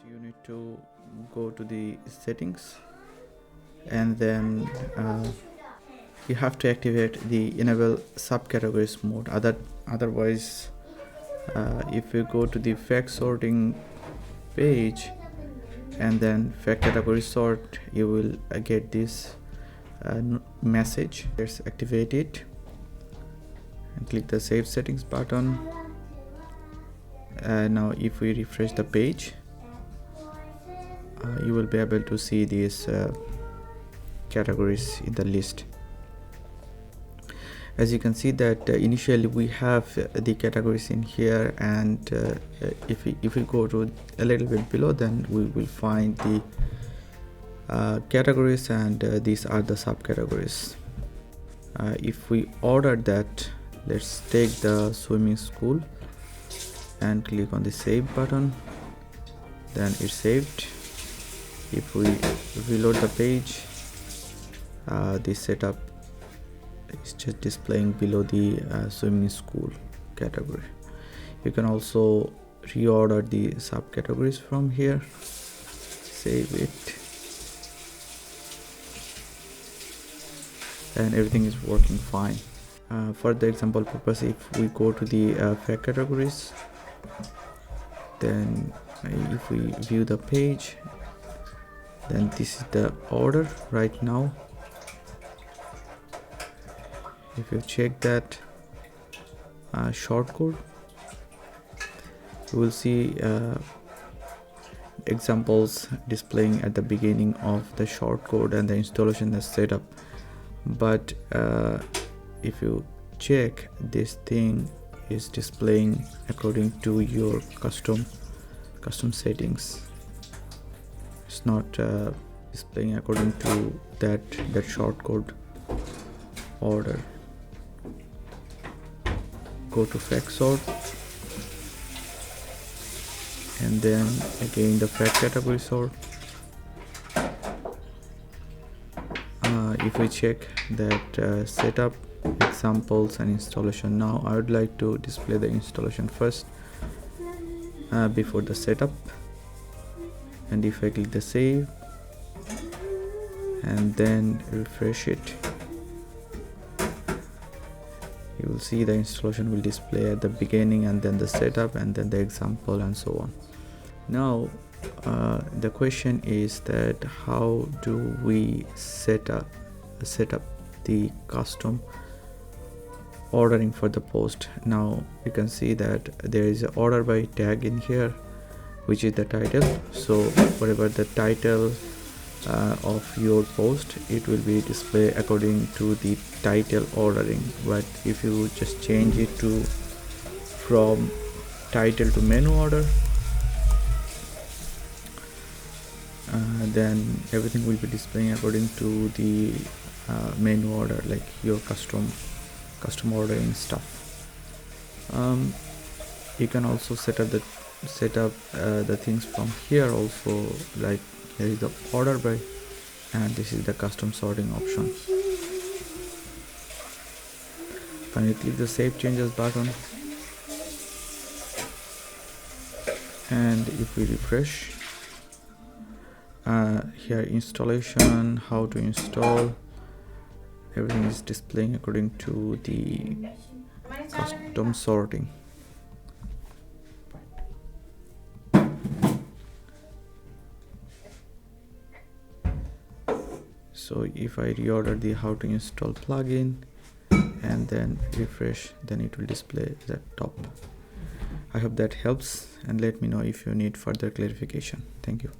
you need to go to the settings, and then you have to activate the enable subcategories mode. Otherwise, if you go to the fact sorting page and then fact category sort, you will get this message. Let's activate it and click the save settings button. Now if we refresh the page, you will be able to see these categories in the list. As you can see that initially we have the categories in here, and if we go to a little bit below, then we will find the categories, and these are the subcategories. If we order that, let's take the swimming school and click on the save button, then it's saved. If we reload the page, the setup is just displaying below the swimming school category. You can also reorder the subcategories from here. Save it, and everything is working fine. For the example purpose, if we go to the fact categories, then if we view the page, then this is the order right now. If you check that shortcode, you will see examples displaying at the beginning of the shortcode and the installation and setup. But if you check, this thing is displaying according to your custom settings. It's not displaying according to that shortcode order. Go to fact sort, and then again the fact category sort. If we check that setup, examples and installation, now I would like to display the installation first before the setup. And if I click the save and then refresh it, you will see the installation will display at the beginning, and then the setup, and then the example, and so on. Now the question is that how do we set up the custom ordering for the post? Now you can see that there is an order by tag in here, which is the title. So whatever the title of your post, it will be displayed according to the title ordering. But if you just change it to from title to menu order, then everything will be displaying according to the menu order, like your custom ordering stuff. You can also set up the things from here also, like here is the order by, and this is the custom sorting option. When you click the save changes button, and if we refresh, here installation, how to install, everything is displaying according to the custom sorting. So if I reorder the how to install plugin and then refresh, then it will display the top. I hope that helps, and let me know if you need further clarification. Thank you.